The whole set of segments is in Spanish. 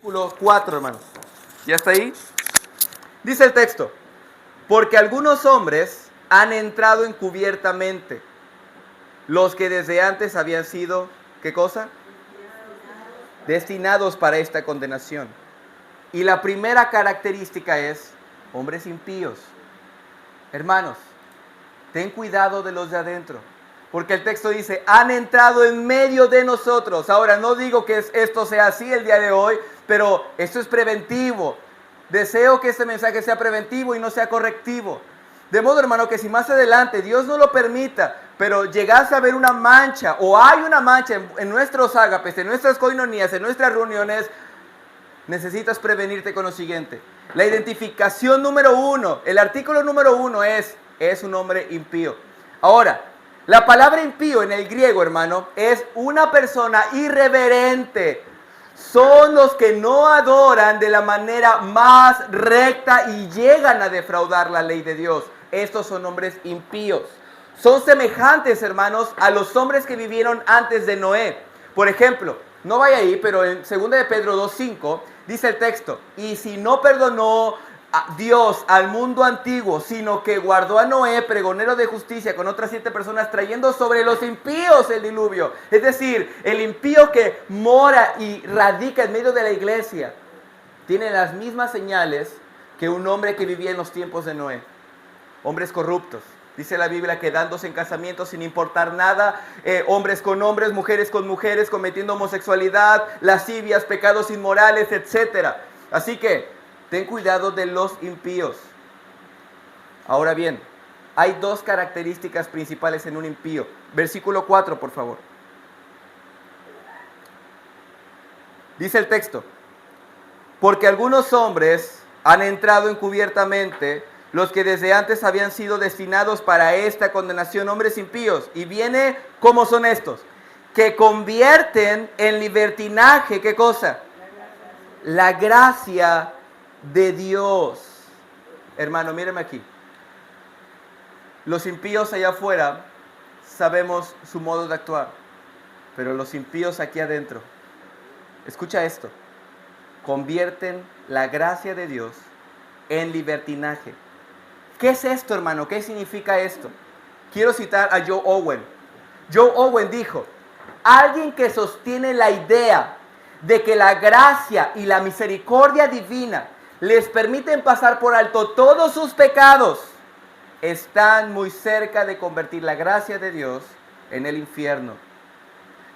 Versículo 4, hermanos. ¿Ya está ahí? Dice el texto: porque algunos hombres han entrado encubiertamente, los que desde antes habían sido, ¿qué cosa? Destinados para esta condenación. Y la primera característica es hombres impíos. Hermanos, ten cuidado de los de adentro, porque el texto dice, han entrado en medio de nosotros. Ahora, no digo que esto sea así el día de hoy, pero esto es preventivo. Deseo que este mensaje sea preventivo y no sea correctivo. De modo, hermano, que si más adelante Dios no lo permita, pero llegase a haber una mancha, o hay una mancha en nuestros ágapes, en nuestras coinonías, en nuestras reuniones, necesitas prevenirte con lo siguiente. La identificación número 1, el artículo número 1 es un hombre impío. Ahora, la palabra impío en el griego, hermano, es una persona irreverente. Son los que no adoran de la manera más recta y llegan a defraudar la ley de Dios. Estos son hombres impíos. Son semejantes, hermanos, a los hombres que vivieron antes de Noé. Por ejemplo, no vaya ahí, pero en 2 de Pedro 2:5 dice el texto, y si no perdonó a Dios al mundo antiguo, sino que guardó a Noé, pregonero de justicia, con otras 7 personas, trayendo sobre los impíos el diluvio. Es decir, el impío que mora y radica en medio de la iglesia tiene las mismas señales que un hombre que vivía en los tiempos de Noé. Hombres corruptos. Dice la Biblia que dándose en casamiento sin importar nada, hombres con hombres, mujeres con mujeres, cometiendo homosexualidad, lascivias, pecados inmorales, etc. Así que ten cuidado de los impíos. Ahora bien, hay 2 características principales en un impío. Versículo 4, por favor. Dice el texto, porque algunos hombres han entrado encubiertamente, los que desde antes habían sido destinados para esta condenación, hombres impíos. Y viene, ¿cómo son estos? Que convierten en libertinaje, ¿qué cosa? La gracia de Dios. Hermano, míreme aquí. Los impíos allá afuera sabemos su modo de actuar, pero los impíos aquí adentro, escucha esto, convierten la gracia de Dios en libertinaje. ¿Qué es esto, hermano? ¿Qué significa esto? Quiero citar a Joe Owen. Joe Owen dijo, alguien que sostiene la idea de que la gracia y la misericordia divina les permiten pasar por alto todos sus pecados, están muy cerca de convertir la gracia de Dios en el infierno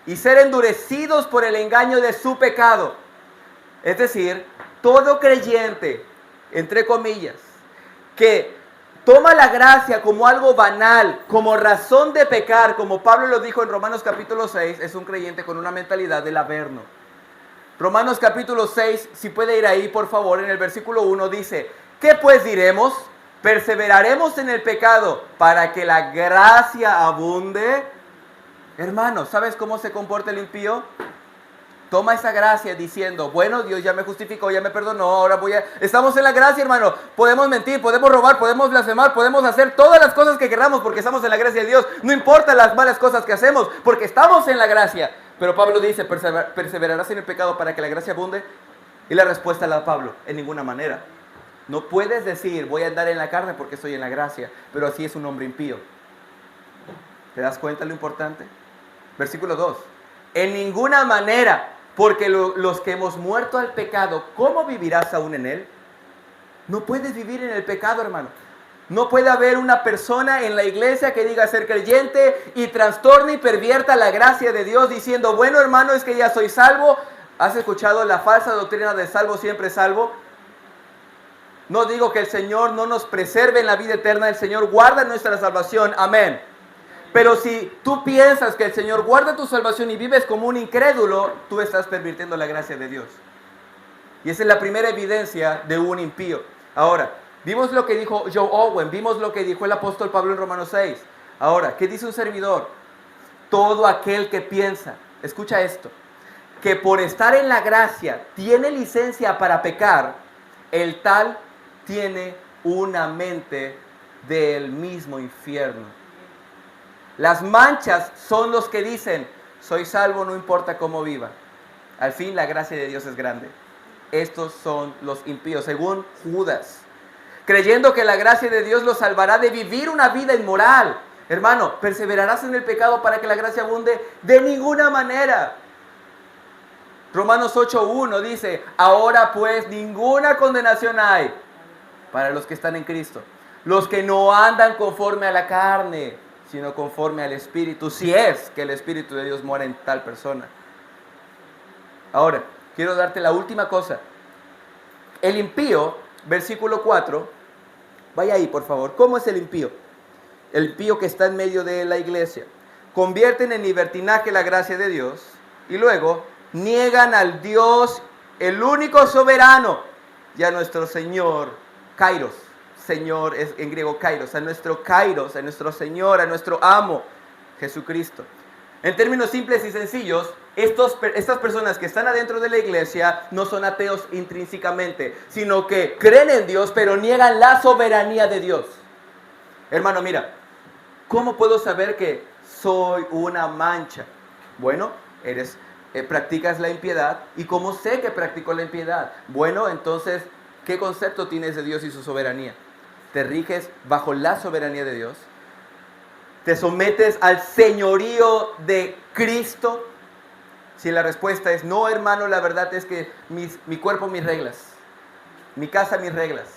y ser endurecidos por el engaño de su pecado. Es decir, todo creyente, entre comillas, que toma la gracia como algo banal, como razón de pecar, como Pablo lo dijo en Romanos capítulo 6, es un creyente con una mentalidad del averno. Romanos capítulo 6, si puede ir ahí por favor, en el versículo 1 dice, ¿qué pues diremos? ¿Perseveraremos en el pecado para que la gracia abunde? Hermano, ¿sabes cómo se comporta el impío? Toma esa gracia diciendo, bueno, Dios ya me justificó, ya me perdonó, ahora estamos en la gracia, hermano. Podemos mentir, podemos robar, podemos blasfemar, podemos hacer todas las cosas que queramos porque estamos en la gracia de Dios. No importa las malas cosas que hacemos porque estamos en la gracia. Pero Pablo dice, ¿perseverarás en el pecado para que la gracia abunde? Y la respuesta la da Pablo, en ninguna manera. No puedes decir, voy a andar en la carne porque estoy en la gracia, pero así es un hombre impío. ¿Te das cuenta lo importante? Versículo 2. En ninguna manera, porque los que hemos muerto al pecado, ¿cómo vivirás aún en él? No puedes vivir en el pecado, hermano. No puede haber una persona en la iglesia que diga ser creyente y trastorne y pervierta la gracia de Dios diciendo, bueno, hermano, es que ya soy salvo. ¿Has escuchado la falsa doctrina de salvo siempre salvo? No digo que el Señor no nos preserve en la vida eterna, el Señor guarda nuestra salvación, amén. Pero si tú piensas que el Señor guarda tu salvación y vives como un incrédulo, tú estás pervirtiendo la gracia de Dios. Y esa es la primera evidencia de un impío. Ahora, vimos lo que dijo Joe Owen, vimos lo que dijo el apóstol Pablo en Romanos 6. Ahora, ¿qué dice un servidor? Todo aquel que piensa, escucha esto, que por estar en la gracia tiene licencia para pecar, el tal tiene una mente del mismo infierno. Las manchas son los que dicen, soy salvo, no importa cómo viva. Al fin la gracia de Dios es grande. Estos son los impíos, según Judas. Creyendo que la gracia de Dios los salvará de vivir una vida inmoral. Hermano, ¿perseverarás en el pecado para que la gracia abunde? De ninguna manera. Romanos 8:1 dice, ahora pues ninguna condenación hay para los que están en Cristo. Los que no andan conforme a la carne, sino conforme al Espíritu, si es que el Espíritu de Dios mora en tal persona. Ahora, quiero darte la última cosa. El impío, versículo 4, vaya ahí por favor. ¿Cómo es el impío? El impío que está en medio de la iglesia. Convierten en libertinaje la gracia de Dios y luego niegan al Dios, el único soberano, y a nuestro Señor, Kairos. Señor es en griego Kairos, a nuestro Kairos, a nuestro Señor, a nuestro amo, Jesucristo. En términos simples y sencillos, estas personas que están adentro de la iglesia no son ateos intrínsecamente, sino que creen en Dios, pero niegan la soberanía de Dios. Hermano, mira, ¿cómo puedo saber que soy una mancha? Bueno, practicas la impiedad. ¿Y cómo sé que practico la impiedad? Bueno, entonces, ¿qué concepto tienes de Dios y su soberanía? ¿Te riges bajo la soberanía de Dios? ¿Te sometes al señorío de Cristo? Si la respuesta es no, hermano, la verdad es que mi cuerpo, mis reglas. Mi casa, mis reglas.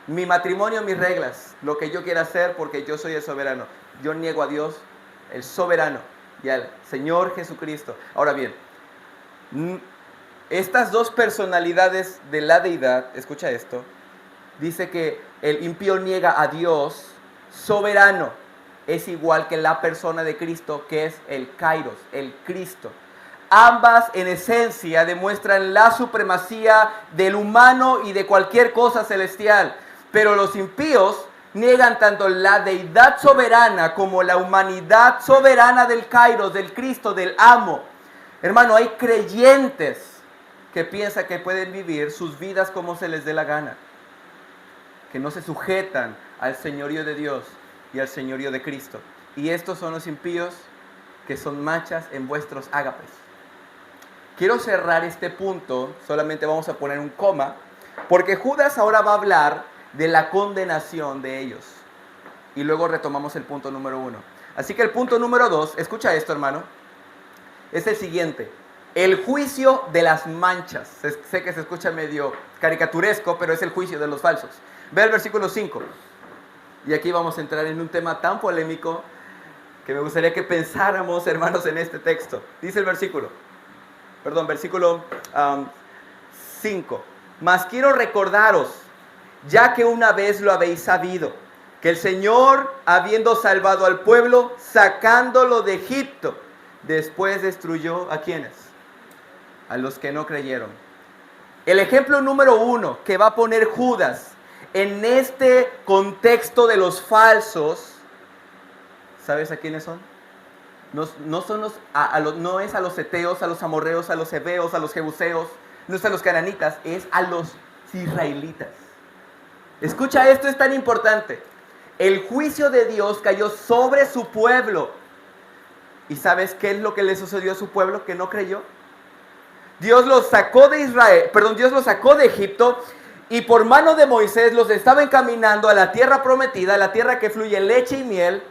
Mi matrimonio, mis reglas. Lo que yo quiera hacer porque yo soy el soberano. Yo niego a Dios, el soberano, y al Señor Jesucristo. Ahora bien, estas dos personalidades de la deidad, escucha esto, dice que el impío niega a Dios soberano. Es igual que la persona de Cristo, que es el Kairos, el Cristo. Ambas en esencia demuestran la supremacía del humano y de cualquier cosa celestial. Pero los impíos niegan tanto la deidad soberana como la humanidad soberana del Kairos, del Cristo, del amo. Hermano, hay creyentes que piensan que pueden vivir sus vidas como se les dé la gana, que no se sujetan al señorío de Dios y al señorío de Cristo. Y estos son los impíos que son manchas en vuestros ágapes. Quiero cerrar este punto, solamente vamos a poner un coma, porque Judas ahora va a hablar de la condenación de ellos. Y luego retomamos el punto número 1. Así que el punto número 2, escucha esto, hermano, es el siguiente. El juicio de las manchas. Sé que se escucha medio caricaturesco, pero es el juicio de los falsos. Ve el versículo 5. Y aquí vamos a entrar en un tema tan polémico que me gustaría que pensáramos, hermanos, en este texto. Dice el versículo 5. Mas quiero recordaros, ya que una vez lo habéis sabido, que el Señor, habiendo salvado al pueblo, sacándolo de Egipto, después destruyó ¿a quiénes? A los que no creyeron. El ejemplo número 1 que va a poner Judas en este contexto de los falsos, ¿sabes a quiénes son? No es a los heteos, a los amorreos, a los heveos, a los jebuseos, no es a los cananitas, es a los israelitas. Escucha, esto es tan importante. El juicio de Dios cayó sobre su pueblo. ¿Y sabes qué es lo que le sucedió a su pueblo que no creyó? Dios los sacó de Egipto, y por mano de Moisés los estaba encaminando a la tierra prometida, la tierra que fluye leche y miel.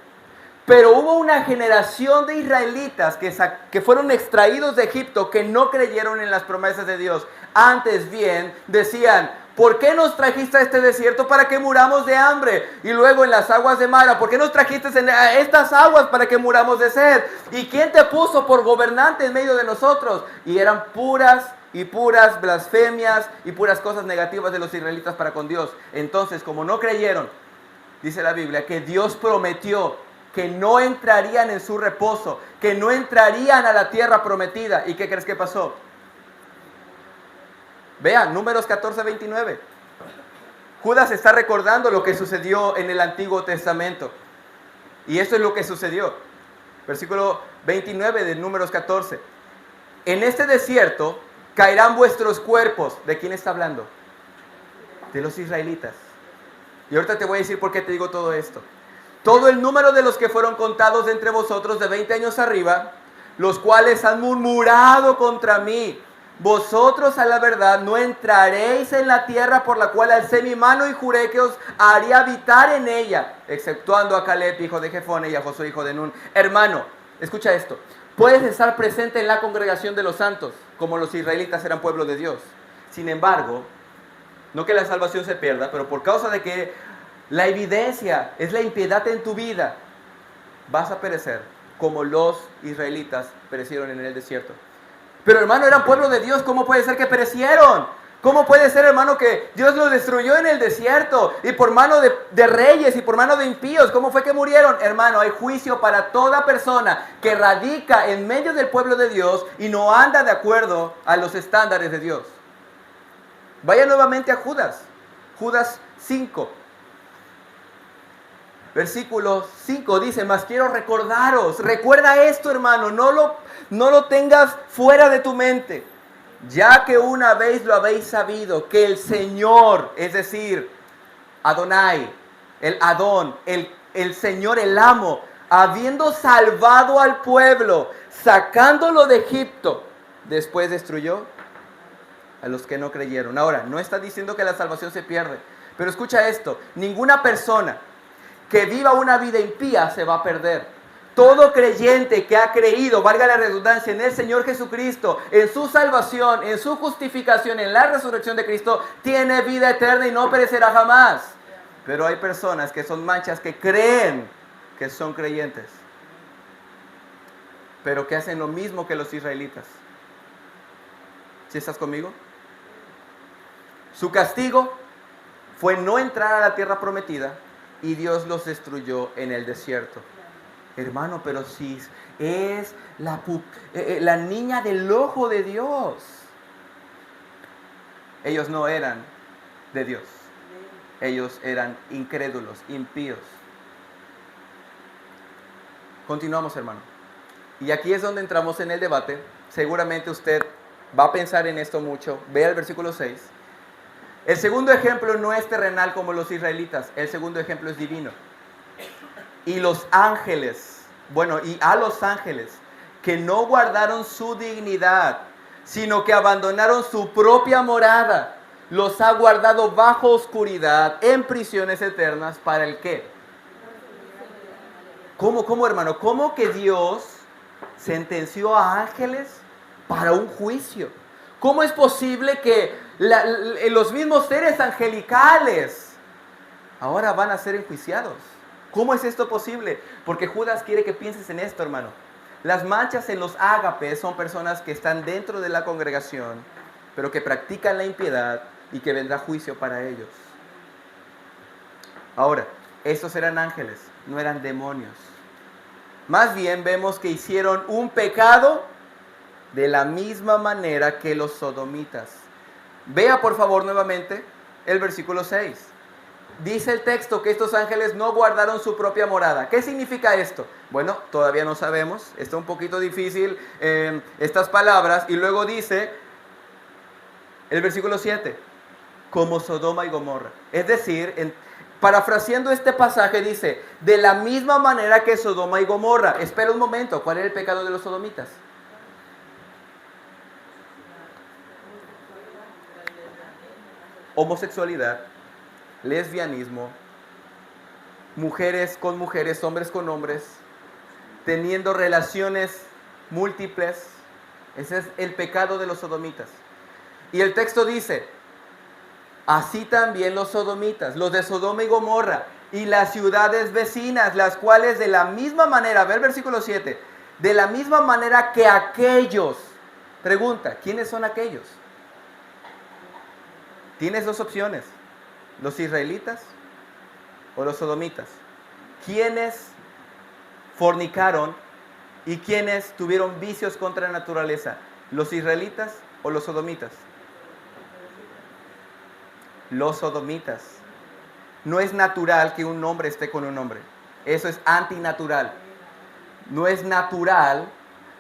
Pero hubo una generación de israelitas que fueron extraídos de Egipto, que no creyeron en las promesas de Dios. Antes bien decían, ¿por qué nos trajiste a este desierto para que muramos de hambre? Y luego en las aguas de Mara, ¿por qué nos trajiste a estas aguas para que muramos de sed? ¿Y quién te puso por gobernante en medio de nosotros? Y eran puras blasfemias y puras cosas negativas de los israelitas para con Dios. Entonces, como no creyeron, dice la Biblia, que Dios prometió que no entrarían en su reposo, que no entrarían a la tierra prometida. ¿Y qué crees que pasó? Vean, Números 14:29. Judas está recordando lo que sucedió en el Antiguo Testamento. Y esto es lo que sucedió. Versículo 29 de Números 14. En este desierto caerán vuestros cuerpos. ¿De quién está hablando? De los israelitas. Y ahorita te voy a decir por qué te digo todo esto. Todo el número de los que fueron contados de entre vosotros de 20 años arriba, los cuales han murmurado contra mí, vosotros a la verdad no entraréis en la tierra por la cual alcé mi mano y juré que os haría habitar en ella, exceptuando a Caleb, hijo de Jefone, y a Josué, hijo de Nun. Hermano, escucha esto. Puedes estar presente en la congregación de los santos, como los israelitas eran pueblo de Dios. Sin embargo, no que la salvación se pierda, pero por causa de que la evidencia es la impiedad en tu vida, vas a perecer como los israelitas perecieron en el desierto. Pero hermano, eran pueblo de Dios, ¿cómo puede ser que perecieron? ¿Cómo puede ser, hermano, que Dios los destruyó en el desierto? Y por mano de reyes y por mano de impíos, ¿cómo fue que murieron? Hermano, hay juicio para toda persona que radica en medio del pueblo de Dios y no anda de acuerdo a los estándares de Dios. Vaya nuevamente a Judas, Judas 5. Versículo 5 dice, mas quiero recordaros, recuerda esto, hermano, no lo tengas fuera de tu mente, ya que una vez lo habéis sabido, que el Señor, es decir, Adonai, el Adón, el Señor, el amo, habiendo salvado al pueblo, sacándolo de Egipto, después destruyó a los que no creyeron. Ahora, no está diciendo que la salvación se pierde, pero escucha esto, ninguna persona que viva una vida impía se va a perder. Todo creyente que ha creído, valga la redundancia, en el Señor Jesucristo, en su salvación, en su justificación, en la resurrección de Cristo, tiene vida eterna y no perecerá jamás. Pero hay personas que son manchas que creen que son creyentes, pero que hacen lo mismo que los israelitas. ¿Sí estás conmigo? Su castigo fue no entrar a la tierra prometida, y Dios los destruyó en el desierto. Hermano, pero si es la niña del ojo de Dios. Ellos no eran de Dios. Ellos eran incrédulos, impíos. Continuamos, hermano. Y aquí es donde entramos en el debate. Seguramente usted va a pensar en esto mucho. Vea el versículo 6. El segundo ejemplo no es terrenal como los israelitas, el segundo ejemplo es divino. Y los ángeles, y a los ángeles que no guardaron su dignidad, sino que abandonaron su propia morada, los ha guardado bajo oscuridad en prisiones eternas. ¿Para el qué? ¿Cómo, hermano? ¿Cómo que Dios sentenció a ángeles para un juicio? ¿Cómo es posible que los mismos seres angelicales ahora van a ser enjuiciados? ¿Cómo es esto posible? Porque Judas quiere que pienses en esto, hermano. Las manchas en los ágapes son personas que están dentro de la congregación, pero que practican la impiedad y que vendrá juicio para ellos. Ahora, estos eran ángeles, no eran demonios. Más bien vemos que hicieron un pecado de la misma manera que los sodomitas. Vea por favor nuevamente el versículo 6. Dice el texto que estos ángeles no guardaron su propia morada. ¿Qué significa esto? Bueno, todavía no sabemos. Está un poquito difícil estas palabras. Y luego dice el versículo 7, como Sodoma y Gomorra. Es decir, parafraseando este pasaje dice, de la misma manera que Sodoma y Gomorra. Espera un momento, ¿cuál era el pecado de los sodomitas? Homosexualidad, lesbianismo, mujeres con mujeres, hombres con hombres, teniendo relaciones múltiples. Ese es el pecado de los sodomitas. Y el texto dice, así también los sodomitas, los de Sodoma y Gomorra, y las ciudades vecinas, las cuales de la misma manera, ve el versículo 7, de la misma manera que aquellos. Pregunta, ¿quiénes son aquellos? Tienes dos opciones, los israelitas o los sodomitas. ¿Quiénes fornicaron y quiénes tuvieron vicios contra la naturaleza? ¿Los israelitas o los sodomitas? Los sodomitas. No es natural que un hombre esté con un hombre. Eso es antinatural. No es natural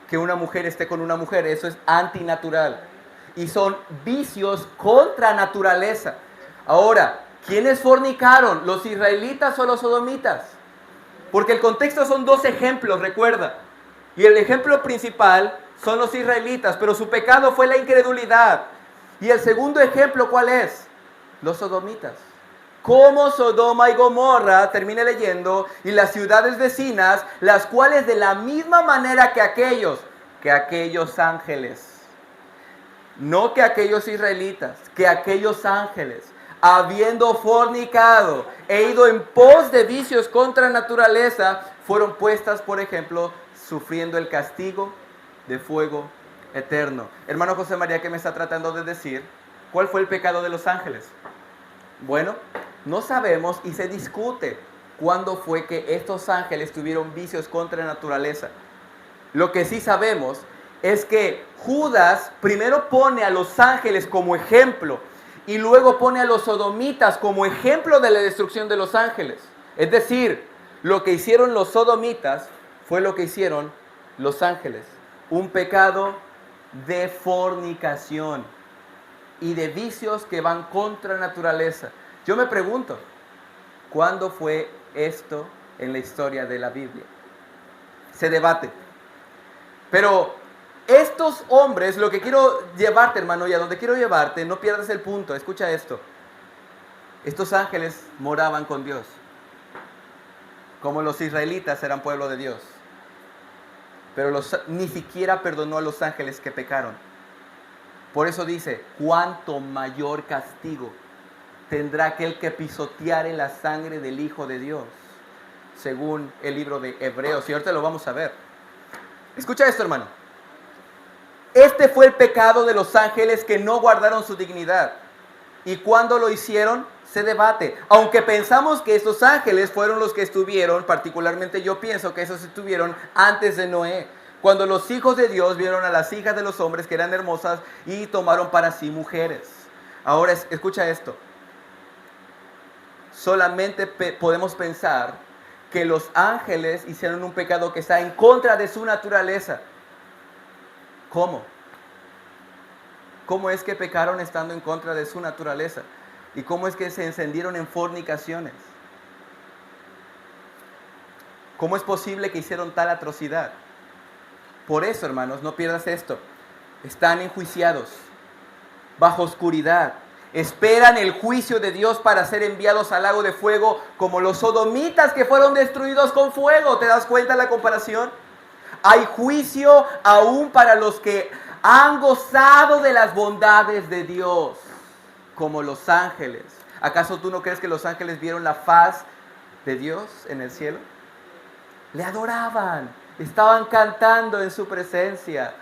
que una mujer esté con una mujer. Eso es antinatural. Y son vicios contra naturaleza. Ahora, ¿quiénes fornicaron? ¿Los israelitas o los sodomitas? Porque el contexto son dos ejemplos, recuerda. Y el ejemplo principal son los israelitas, pero su pecado fue la incredulidad. Y el segundo ejemplo, ¿cuál es? Los sodomitas. Como Sodoma y Gomorra, termine leyendo, y las ciudades vecinas, las cuales de la misma manera que aquellos ángeles, no que aquellos israelitas, que aquellos ángeles, habiendo fornicado e ido en pos de vicios contra naturaleza, fueron puestas, por ejemplo, sufriendo el castigo de fuego eterno. Hermano José María, ¿qué me está tratando de decir? ¿Cuál fue el pecado de los ángeles? Bueno, no sabemos y se discute cuándo fue que estos ángeles tuvieron vicios contra naturaleza. Lo que sí sabemos es que Judas primero pone a los ángeles como ejemplo y luego pone a los sodomitas como ejemplo de la destrucción de los ángeles. Es decir, lo que hicieron los sodomitas fue lo que hicieron los ángeles. Un pecado de fornicación y de vicios que van contra naturaleza. Yo me pregunto, ¿cuándo fue esto en la historia de la Biblia? Se debate. Pero estos hombres, lo que quiero llevarte, hermano, y a donde quiero llevarte, no pierdas el punto, escucha esto. Estos ángeles moraban con Dios, como los israelitas eran pueblo de Dios. Pero ni siquiera perdonó a los ángeles que pecaron. Por eso dice, cuánto mayor castigo tendrá aquel que pisoteare la sangre del Hijo de Dios, según el libro de Hebreos. Y ahorita lo vamos a ver. Escucha esto, hermano. Este fue el pecado de los ángeles que no guardaron su dignidad. Y cuando lo hicieron, se debate. Aunque pensamos que estos ángeles fueron los que estuvieron, particularmente yo pienso que esos estuvieron antes de Noé. Cuando los hijos de Dios vieron a las hijas de los hombres que eran hermosas y tomaron para sí mujeres. Ahora escucha esto. Solamente podemos pensar que los ángeles hicieron un pecado que está en contra de su naturaleza. ¿Cómo? ¿Cómo es que pecaron estando en contra de su naturaleza? ¿Y cómo es que se encendieron en fornicaciones? ¿Cómo es posible que hicieron tal atrocidad? Por eso, hermanos, no pierdas esto. Están enjuiciados, bajo oscuridad. Esperan el juicio de Dios para ser enviados al lago de fuego, como los sodomitas que fueron destruidos con fuego. ¿Te das cuenta la comparación? Hay juicio aún para los que han gozado de las bondades de Dios, como los ángeles. ¿Acaso tú no crees que los ángeles vieron la faz de Dios en el cielo? Le adoraban, estaban cantando en su presencia.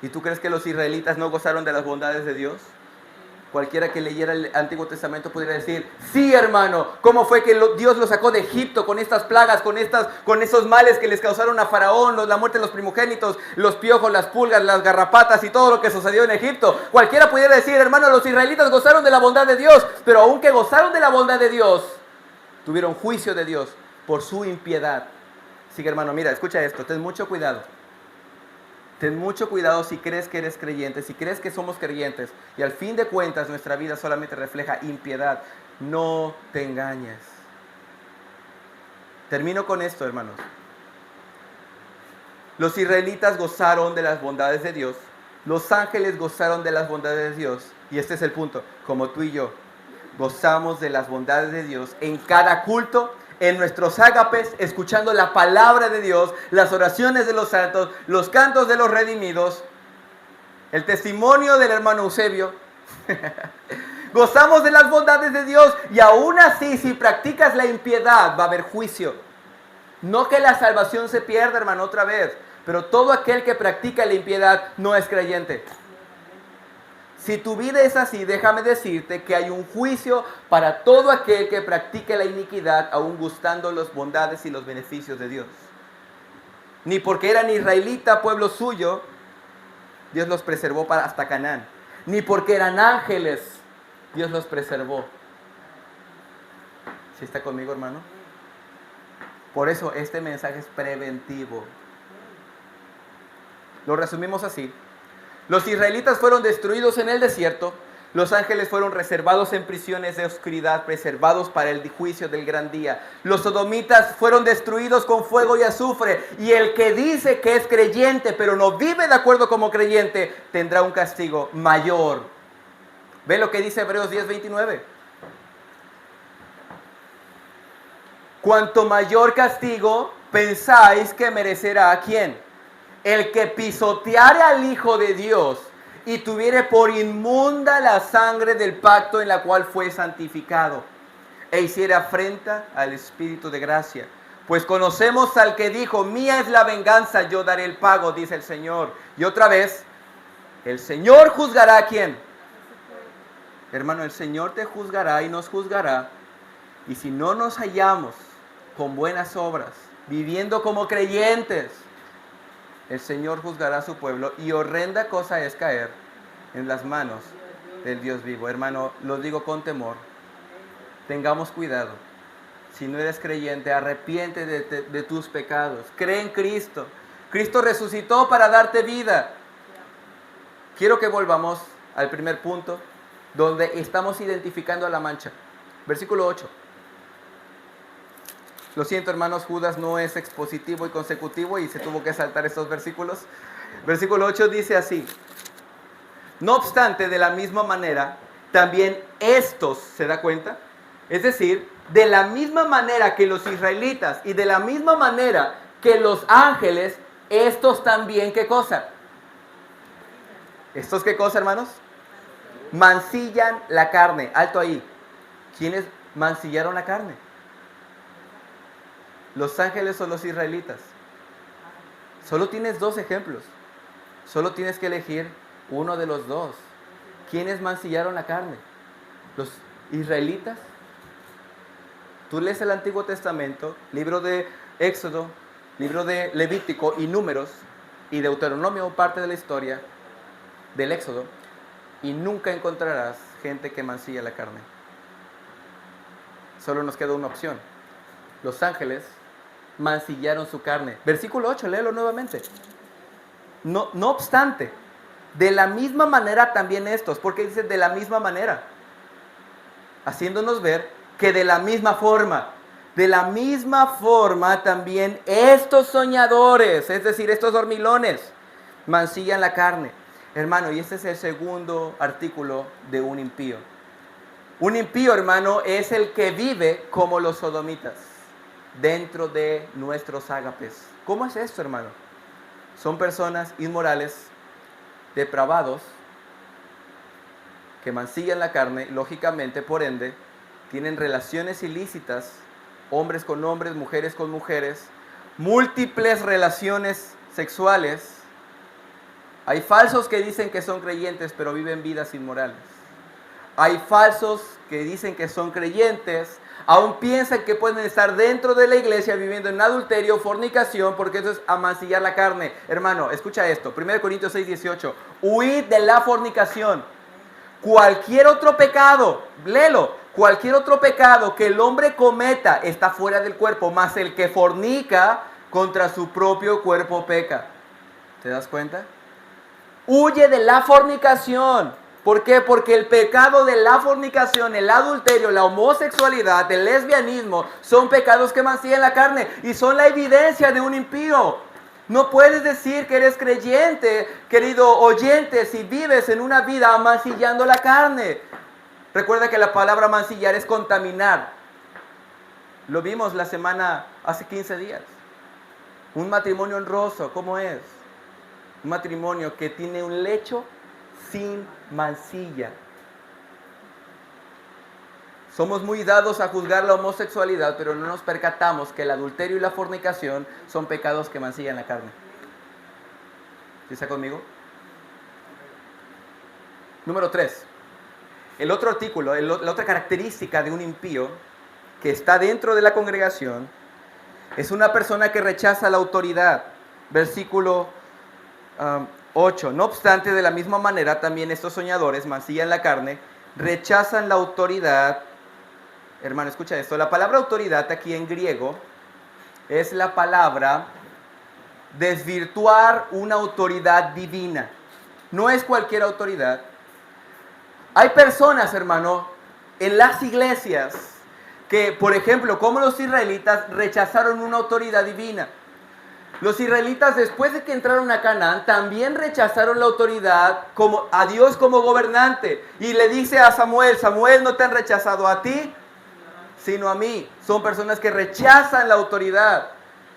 ¿Y tú crees que los israelitas no gozaron de las bondades de Dios? Cualquiera que leyera el Antiguo Testamento pudiera decir, sí, hermano, ¿cómo fue que Dios los sacó de Egipto con estas plagas, con esos males que les causaron a Faraón, la muerte de los primogénitos, los piojos, las pulgas, las garrapatas y todo lo que sucedió en Egipto? Cualquiera pudiera decir, hermano, los israelitas gozaron de la bondad de Dios, pero aunque gozaron de la bondad de Dios, tuvieron juicio de Dios por su impiedad. Así que, hermano, mira, escucha esto, ten mucho cuidado. Ten mucho cuidado si crees que eres creyente, si crees que somos creyentes y al fin de cuentas nuestra vida solamente refleja impiedad. No te engañes. Termino con esto, hermanos. Los israelitas gozaron de las bondades de Dios. Los ángeles gozaron de las bondades de Dios. Y este es el punto. Como tú y yo gozamos de las bondades de Dios en cada culto, en nuestros ágapes, escuchando la palabra de Dios, las oraciones de los santos, los cantos de los redimidos, el testimonio del hermano Eusebio. Gozamos de las bondades de Dios y aún así, si practicas la impiedad, va a haber juicio. No que la salvación se pierda, hermano, otra vez, pero todo aquel que practica la impiedad no es creyente. Si tu vida es así, déjame decirte que hay un juicio para todo aquel que practique la iniquidad, aún gustando las bondades y los beneficios de Dios. Ni porque eran israelita, pueblo suyo, Dios los preservó hasta Canaán. Ni porque eran ángeles, Dios los preservó. ¿Sí está conmigo, hermano? Por eso este mensaje es preventivo. Lo resumimos así. Los israelitas fueron destruidos en el desierto, Los ángeles fueron reservados en prisiones de oscuridad, preservados para el juicio del gran día. Los sodomitas fueron destruidos con fuego y azufre. Y el que dice que es creyente, pero no vive de acuerdo como creyente, tendrá un castigo mayor. ¿Ve lo que dice Hebreos 10:29? Cuanto mayor castigo pensáis que merecerá a quién. El que pisoteare al Hijo de Dios y tuviere por inmunda la sangre del pacto en la cual fue santificado, e hiciere afrenta al Espíritu de gracia. Pues conocemos al que dijo, mía es la venganza, yo daré el pago, dice el Señor. Y otra vez, el Señor juzgará a quién. Hermano, el Señor te juzgará y nos juzgará. Y si no nos hallamos con buenas obras, viviendo como creyentes, el Señor juzgará a su pueblo, y horrenda cosa es caer en las manos del Dios vivo. Hermano, lo digo con temor. Tengamos cuidado. Si no eres creyente, arrepiente de tus pecados. Cree en Cristo. Cristo resucitó para darte vida. Quiero que volvamos al primer punto, donde estamos identificando a la mancha. Versículo 8. Lo siento, hermanos, Judas no es expositivo y consecutivo y se tuvo que saltar estos versículos. Versículo 8 dice así: no obstante, de la misma manera, también estos, ¿se da cuenta? Es decir, de la misma manera que los israelitas y de la misma manera que los ángeles, estos también, ¿qué cosa? ¿Estos qué cosa, hermanos? Mancillan la carne. Alto ahí. ¿Quiénes mancillaron la carne? ¿Los ángeles o los israelitas? Solo tienes dos ejemplos. Solo tienes que elegir uno de los dos. ¿Quiénes mancillaron la carne? ¿Los israelitas? Tú lees el Antiguo Testamento, libro de Éxodo, libro de Levítico y Números y Deuteronomio, parte de la historia del Éxodo, y nunca encontrarás gente que mancilla la carne. Solo nos queda una opción. Los ángeles mancillaron su carne. Versículo 8, léelo nuevamente. No obstante, de la misma manera también estos. ¿Por qué dice de la misma manera? Haciéndonos ver que de la misma forma también estos soñadores, es decir, estos dormilones, mancillan la carne. Hermano, y este es el segundo artículo de un impío. Un impío, hermano, es el que vive como los sodomitas, dentro de nuestros ágapes. ¿Cómo es esto, hermano? Son personas inmorales, depravados, que mancillan la carne, lógicamente, por ende, tienen relaciones ilícitas, hombres con hombres, mujeres con mujeres, múltiples relaciones sexuales. Hay falsos que dicen que son creyentes, pero viven vidas inmorales. Hay falsos que dicen que son creyentes, aún piensan que pueden estar dentro de la iglesia viviendo en adulterio, fornicación, porque eso es amancillar la carne. Hermano, escucha esto, 1 Corintios 6:18, huid de la fornicación. Cualquier otro pecado, léelo, cualquier otro pecado que el hombre cometa está fuera del cuerpo, mas el que fornica contra su propio cuerpo peca. ¿Te das cuenta? Huye de la fornicación. ¿Por qué? Porque el pecado de la fornicación, el adulterio, la homosexualidad, el lesbianismo, son pecados que mancillan la carne y son la evidencia de un impío. No puedes decir que eres creyente, querido oyente, si vives en una vida mancillando la carne. Recuerda que la palabra mancillar es contaminar. Lo vimos la semana, hace 15 días. Un matrimonio honroso, ¿cómo es? Un matrimonio que tiene un lecho sin mancilla. Somos muy dados a juzgar la homosexualidad, pero no nos percatamos que el adulterio y la fornicación son pecados que mancillan la carne. ¿Sí está conmigo? Número 3. El otro artículo, la otra característica de un impío que está dentro de la congregación es una persona que rechaza la autoridad. Versículo 8. No obstante, de la misma manera también estos soñadores mancillan la carne, rechazan la autoridad. Hermano, escucha esto. La palabra autoridad aquí en griego es la palabra desvirtuar una autoridad divina. No es cualquier autoridad. Hay personas, hermano, en las iglesias que, por ejemplo, como los israelitas, rechazaron una autoridad divina. Los israelitas, después de que entraron a Canaán, también rechazaron la autoridad a Dios como gobernante. Y le dice a Samuel, Samuel, no te han rechazado a ti, sino a mí. Son personas que rechazan la autoridad.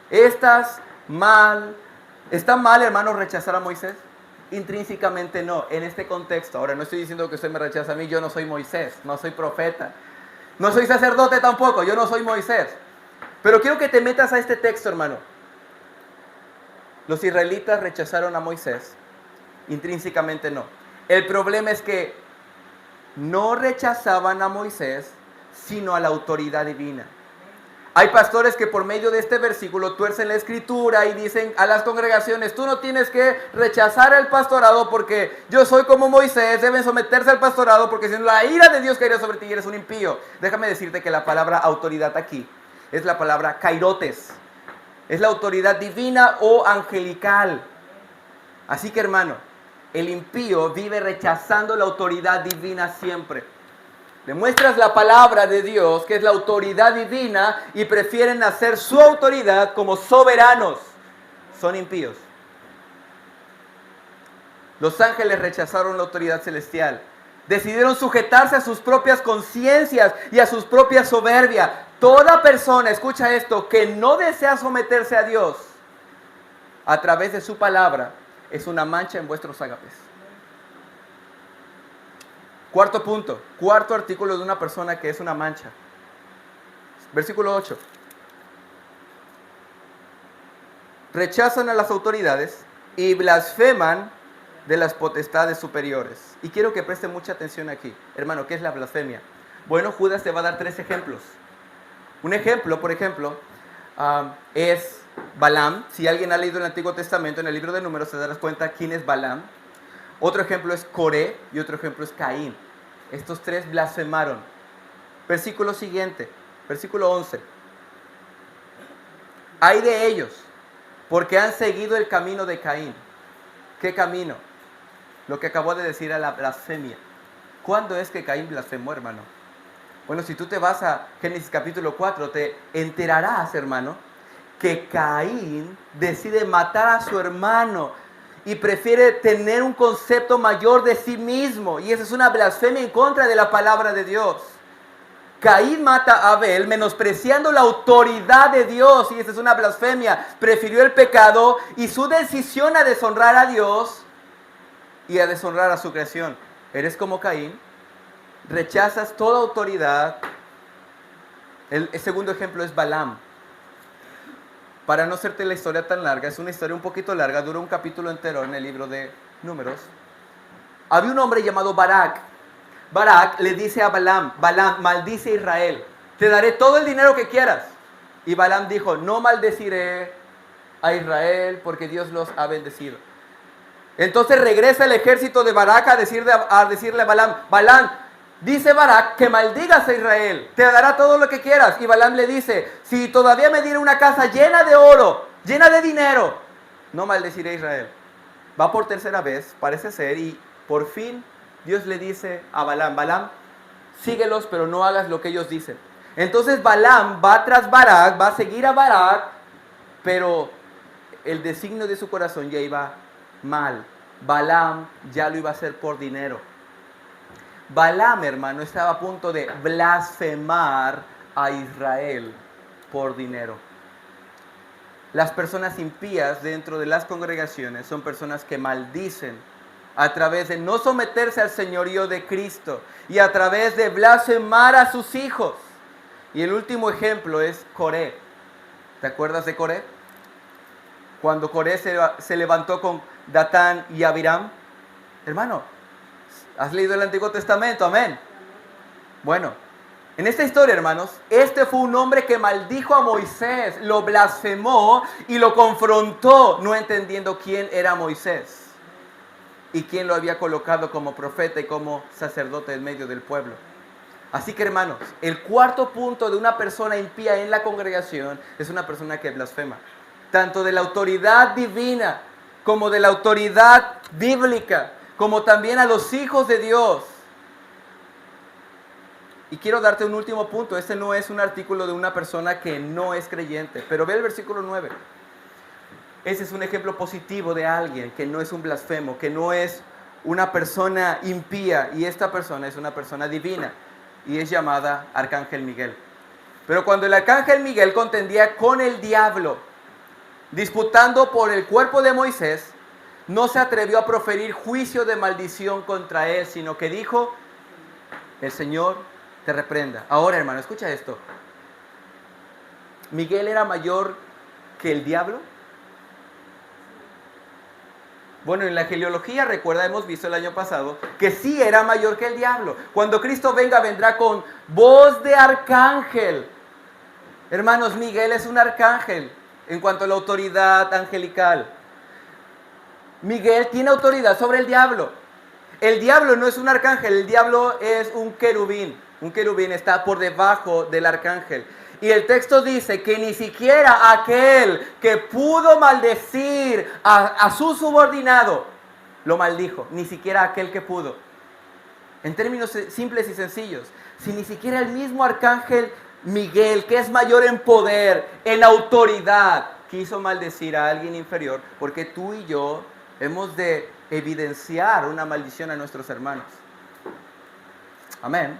¿Está mal, hermano, rechazar a Moisés? Intrínsecamente no, en este contexto. Ahora, no estoy diciendo que usted me rechaza a mí, yo no soy Moisés, no soy profeta. No soy sacerdote tampoco, yo no soy Moisés. Pero quiero que te metas a este texto, hermano. Los israelitas rechazaron a Moisés, intrínsecamente no. El problema es que no rechazaban a Moisés, sino a la autoridad divina. Hay pastores que por medio de este versículo tuercen la escritura y dicen a las congregaciones, tú no tienes que rechazar el pastorado porque yo soy como Moisés, deben someterse al pastorado porque si no la ira de Dios caería sobre ti y eres un impío. Déjame decirte que la palabra autoridad aquí es la palabra kairotes, es la autoridad divina o angelical. Así que, hermano, el impío vive rechazando la autoridad divina siempre. Demuestras la palabra de Dios, que es la autoridad divina, y prefieren hacer su autoridad como soberanos. Son impíos. Los ángeles rechazaron la autoridad celestial. Decidieron sujetarse a sus propias conciencias y a sus propias soberbias. Toda persona, escucha esto, que no desea someterse a Dios a través de su palabra, es una mancha en vuestros ágapes. Cuarto punto, cuarto artículo de una persona que es una mancha. Versículo 8. Rechazan a las autoridades y blasfeman de las potestades superiores. Y quiero que preste mucha atención aquí. Hermano, ¿qué es la blasfemia? Bueno, Judas te va a dar 3 ejemplos. Un ejemplo, por ejemplo, es Balaam. Si alguien ha leído el Antiguo Testamento, en el libro de Números, se darás cuenta quién es Balaam. Otro ejemplo es Coré y otro ejemplo es Caín. Estos 3 blasfemaron. Versículo siguiente, versículo 11. Hay de ellos, porque han seguido el camino de Caín. ¿Qué camino? Lo que acabó de decir a la blasfemia. ¿Cuándo es que Caín blasfemó, hermano? Bueno, si tú te vas a Génesis capítulo 4, te enterarás, hermano, que Caín decide matar a su hermano y prefiere tener un concepto mayor de sí mismo. Y esa es una blasfemia en contra de la palabra de Dios. Caín mata a Abel menospreciando la autoridad de Dios. Y esa es una blasfemia. Prefirió el pecado y su decisión a deshonrar a Dios y a deshonrar a su creación. ¿Eres como Caín? Rechazas toda autoridad. El segundo ejemplo es Balaam. Para no hacerte la historia tan larga, es una historia un poquito larga, dura un capítulo entero en el libro de Números. Había un hombre llamado Barak. Barak le dice a Balaam, Balaam, maldice a Israel, te daré todo el dinero que quieras. Y Balaam dijo, no maldeciré a Israel porque Dios los ha bendecido. Entonces regresa el ejército de Barak a decirle a Balaam, Balaam, dice Barak que maldigas a Israel, te dará todo lo que quieras. Y Balaam le dice, si todavía me diera una casa llena de oro, llena de dinero, no maldeciré a Israel. Va por tercera vez, parece ser, y por fin Dios le dice a Balaam, Balaam, síguelos, pero no hagas lo que ellos dicen. Entonces Balaam va tras Barak, va a seguir a Barak, pero el designio de su corazón ya iba mal. Balaam ya lo iba a hacer por dinero. Balaam, hermano, estaba a punto de blasfemar a Israel por dinero. Las personas impías dentro de las congregaciones son personas que maldicen a través de no someterse al señorío de Cristo y a través de blasfemar a sus hijos. Y el último ejemplo es Coré. ¿Te acuerdas de Coré? Cuando Coré se levantó con Datán y Abiram. Hermano, ¿has leído el Antiguo Testamento? Amén. Bueno, en esta historia, hermanos, este fue un hombre que maldijo a Moisés, lo blasfemó y lo confrontó, no entendiendo quién era Moisés y quién lo había colocado como profeta y como sacerdote en medio del pueblo. Así que, hermanos, el cuarto punto de una persona impía en la congregación es una persona que blasfema, tanto de la autoridad divina como de la autoridad bíblica, como también a los hijos de Dios. Y quiero darte un último punto. Este no es un artículo de una persona que no es creyente, pero ve el versículo 9. Ese es un ejemplo positivo de alguien que no es un blasfemo, que no es una persona impía, y esta persona es una persona divina y es llamada Arcángel Miguel. Pero cuando el Arcángel Miguel contendía con el diablo, disputando por el cuerpo de Moisés, no se atrevió a proferir juicio de maldición contra él, sino que dijo: el Señor te reprenda. Ahora, hermano, escucha esto. ¿Miguel era mayor que el diablo? Bueno, en la genealogía, recuerda, hemos visto el año pasado, que sí era mayor que el diablo. Cuando Cristo venga, vendrá con voz de arcángel. Hermanos, Miguel es un arcángel en cuanto a la autoridad angelical. Miguel tiene autoridad sobre el diablo. El diablo no es un arcángel, el diablo es un querubín. Un querubín está por debajo del arcángel. Y el texto dice que ni siquiera aquel que pudo maldecir a su subordinado lo maldijo. Ni siquiera aquel que pudo. En términos simples y sencillos, si ni siquiera el mismo arcángel Miguel, que es mayor en poder, en autoridad, quiso maldecir a alguien inferior, porque tú y yo hemos de evidenciar una maldición a nuestros hermanos. Amén.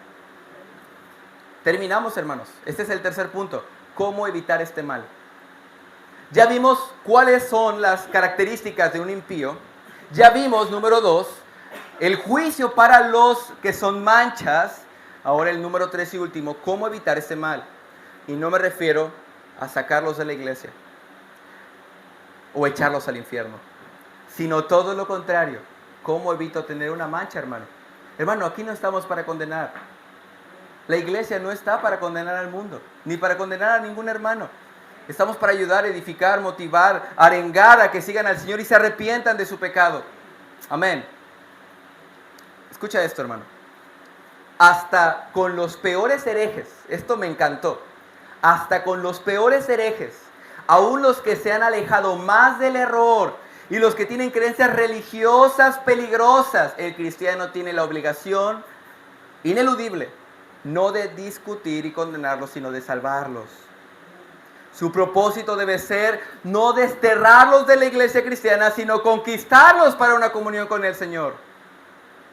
Terminamos, hermanos. Este es el tercer punto. ¿Cómo evitar este mal? Ya vimos cuáles son las características de un impío. Ya vimos, número 2, el juicio para los que son manchas. Ahora el número 3 y último, ¿cómo evitar este mal? Y no me refiero a sacarlos de la iglesia o echarlos al infierno, sino todo lo contrario. ¿Cómo evito tener una mancha, hermano? Hermano, aquí no estamos para condenar. La iglesia no está para condenar al mundo, ni para condenar a ningún hermano. Estamos para ayudar, edificar, motivar, arengar a que sigan al Señor y se arrepientan de su pecado. Amén. Escucha esto, hermano. Hasta con los peores herejes, esto me encantó, hasta con los peores herejes, aún los que se han alejado más del error y los que tienen creencias religiosas peligrosas, el cristiano tiene la obligación ineludible no de discutir y condenarlos, sino de salvarlos. Su propósito debe ser no desterrarlos de la iglesia cristiana, sino conquistarlos para una comunión con el Señor.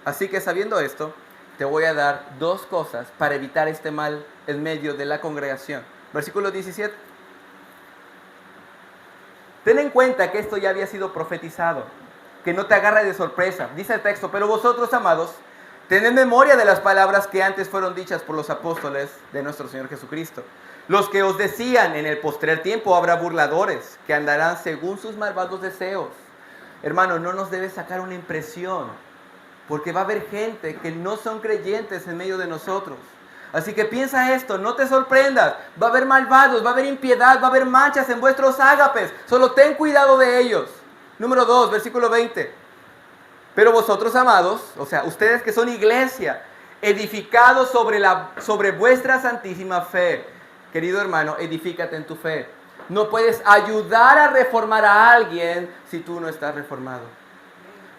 Así que sabiendo esto, te voy a dar 2 cosas para evitar este mal en medio de la congregación. Versículo 17. Ten en cuenta que esto ya había sido profetizado, que no te agarre de sorpresa. Dice el texto: pero vosotros, amados, tened memoria de las palabras que antes fueron dichas por los apóstoles de nuestro Señor Jesucristo, los que os decían: en el postrer tiempo habrá burladores que andarán según sus malvados deseos. Hermano, no nos debe sacar una impresión, porque va a haber gente que no son creyentes en medio de nosotros. Así que piensa esto, no te sorprendas. Va a haber malvados, va a haber impiedad, va a haber manchas en vuestros ágapes. Solo ten cuidado de ellos. Número 2, versículo 20. Pero vosotros, amados, o sea, ustedes que son iglesia, edificados sobre vuestra santísima fe. Querido hermano, edifícate en tu fe. No puedes ayudar a reformar a alguien si tú no estás reformado.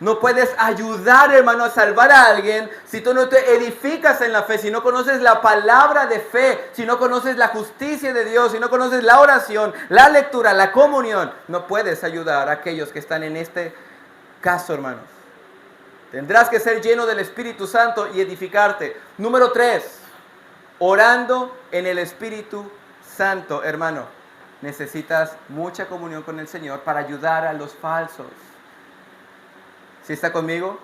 No puedes ayudar, hermano, a salvar a alguien si tú no te edificas en la fe, si no conoces la palabra de fe, si no conoces la justicia de Dios, si no conoces la oración, la lectura, la comunión. No puedes ayudar a aquellos que están en este caso, hermanos. Tendrás que ser lleno del Espíritu Santo y edificarte. Número 3, orando en el Espíritu Santo, hermano. Necesitas mucha comunión con el Señor para ayudar a los falsos. ¿Sí está conmigo?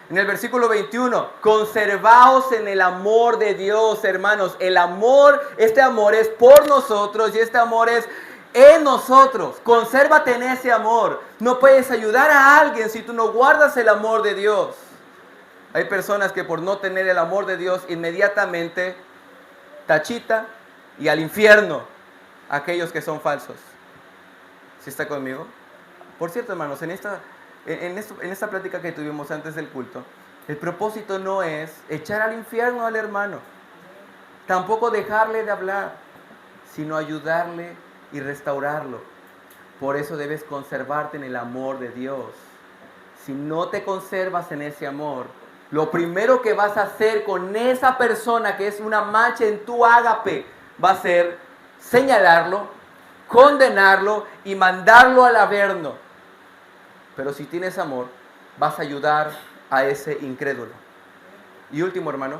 En el versículo 21, conservaos en el amor de Dios, hermanos. El amor, este amor es por nosotros y este amor es en nosotros. Consérvate en ese amor. No puedes ayudar a alguien si tú no guardas el amor de Dios. Hay personas que por no tener el amor de Dios inmediatamente tachita y al infierno aquellos que son falsos. ¿Sí está conmigo? Por cierto, hermanos, en esta plática que tuvimos antes del culto, el propósito no es echar al infierno al hermano, tampoco dejarle de hablar, sino ayudarle y restaurarlo. Por eso debes conservarte en el amor de Dios. Si no te conservas en ese amor, lo primero que vas a hacer con esa persona que es una mancha en tu ágape va a ser señalarlo, condenarlo y mandarlo al averno. Pero si tienes amor, vas a ayudar a ese incrédulo. Y último, hermano,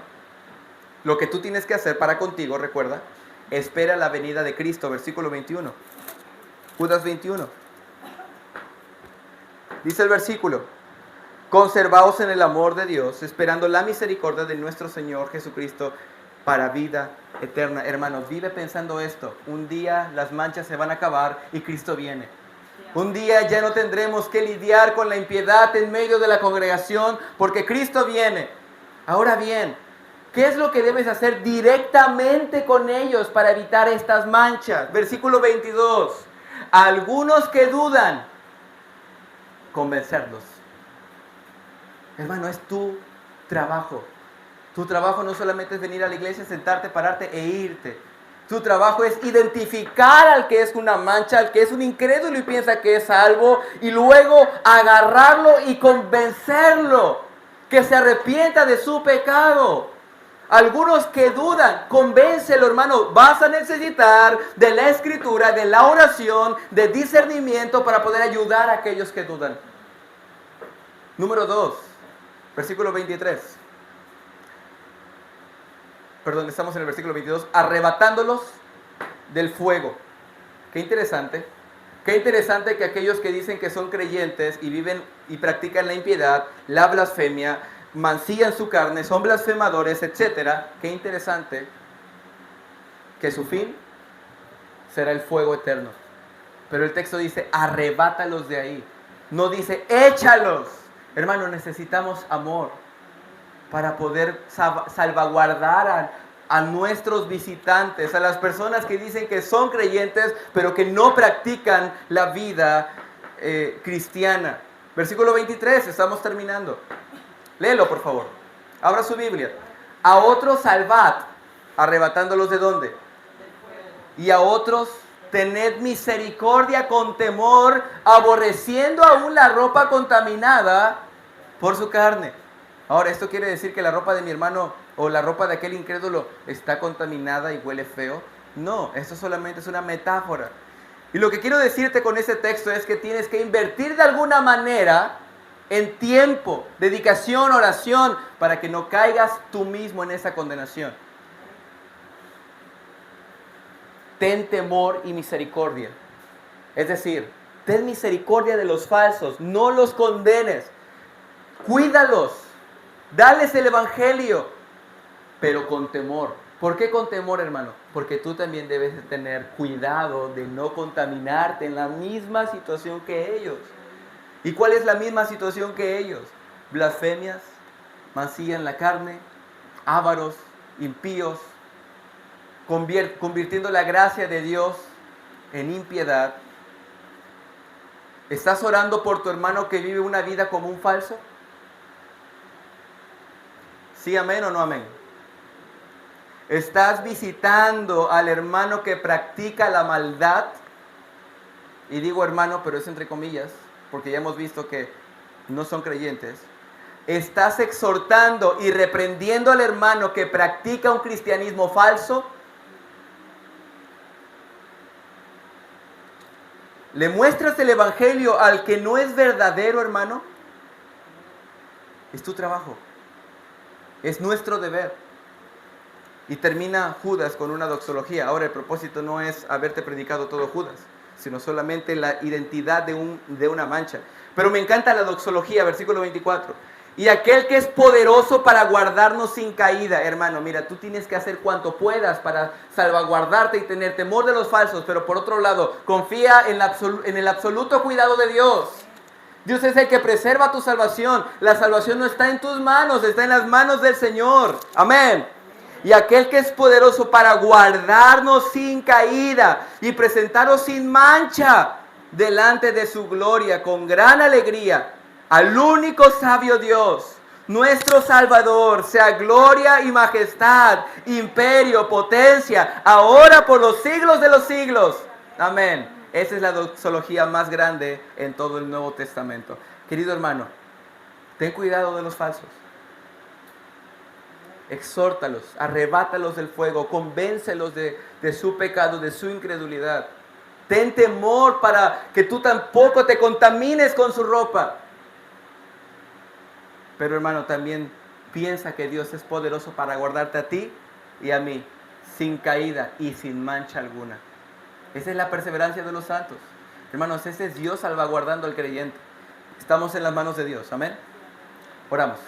lo que tú tienes que hacer para contigo, recuerda, espera la venida de Cristo, versículo 21. Judas 21. Dice el versículo: conservaos en el amor de Dios, esperando la misericordia de nuestro Señor Jesucristo para vida eterna. Hermanos, vive pensando esto. Un día las manchas se van a acabar y Cristo viene. Un día ya no tendremos que lidiar con la impiedad en medio de la congregación porque Cristo viene. Ahora bien, ¿qué es lo que debes hacer directamente con ellos para evitar estas manchas? Versículo 22. A algunos que dudan, convencerlos. Hermano, es tu trabajo. Tu trabajo no solamente es venir a la iglesia, sentarte, pararte e irte. Tu trabajo es identificar al que es una mancha, al que es un incrédulo y piensa que es salvo, y luego agarrarlo y convencerlo que se arrepienta de su pecado. Algunos que dudan, convéncelo, hermano. Vas a necesitar de la escritura, de la oración, de discernimiento para poder ayudar a aquellos que dudan. Número 2, versículo 23. Perdón, estamos en el versículo 22. Arrebatándolos del fuego. Qué interesante. Qué interesante que aquellos que dicen que son creyentes y viven y practican la impiedad, la blasfemia, mancillan su carne, son blasfemadores, etc. Qué interesante que su fin será el fuego eterno. Pero el texto dice, arrebátalos de ahí. No dice, échalos. Hermano, necesitamos amor para poder salvaguardar a nuestros visitantes, a las personas que dicen que son creyentes, pero que no practican la vida cristiana. Versículo 23, estamos terminando. Léelo, por favor. Abra su Biblia. A otros salvad, arrebatándolos ¿de dónde? Y a otros tened misericordia con temor, aborreciendo aún la ropa contaminada por su carne. Ahora, ¿esto quiere decir que la ropa de mi hermano o la ropa de aquel incrédulo está contaminada y huele feo? No, esto solamente es una metáfora. Y lo que quiero decirte con ese texto es que tienes que invertir de alguna manera en tiempo, dedicación, oración, para que no caigas tú mismo en esa condenación. Ten temor y misericordia. Es decir, ten misericordia de los falsos, no los condenes. Cuídalos, dales el evangelio, pero con temor. ¿Por qué con temor, hermano? Porque tú también debes de tener cuidado de no contaminarte en la misma situación que ellos. ¿Y cuál es la misma situación que ellos? Blasfemias, mancillan la carne, ávaros, impíos, convirtiendo la gracia de Dios en impiedad. ¿Estás orando por tu hermano que vive una vida como un falso? ¿Sí, amén o no amén? ¿Estás visitando al hermano que practica la maldad? Y digo hermano, pero es entre comillas, porque ya hemos visto que no son creyentes. ¿Estás exhortando y reprendiendo al hermano que practica un cristianismo falso? ¿Le muestras el evangelio al que no es verdadero, hermano? Es tu trabajo. Es nuestro deber. Y termina Judas con una doxología. Ahora el propósito no es haberte predicado todo Judas, sino solamente la identidad de una mancha. Pero me encanta la doxología, versículo 24. Y aquel que es poderoso para guardarnos sin caída. Hermano, mira, tú tienes que hacer cuanto puedas para salvaguardarte y tener temor de los falsos, pero por otro lado, confía en el absoluto cuidado de Dios. Dios es el que preserva tu salvación. La salvación no está en tus manos, está en las manos del Señor. Amén. Y aquel que es poderoso para guardarnos sin caída y presentarnos sin mancha delante de su gloria con gran alegría, al único sabio Dios, nuestro Salvador, sea gloria y majestad, imperio, potencia, ahora por los siglos de los siglos. Amén. Esa es la doxología más grande en todo el Nuevo Testamento. Querido hermano, ten cuidado de los falsos. exhórtalos, arrebátalos del fuego, convéncelos de su pecado, de su incredulidad. Ten temor para que tú tampoco te contamines con su ropa. Pero hermano, también piensa que Dios es poderoso para guardarte a ti y a mí, sin caída y sin mancha alguna. Esa es la perseverancia de los santos. Hermanos, ese es Dios salvaguardando al creyente. Estamos en las manos de Dios. Amén. Oramos.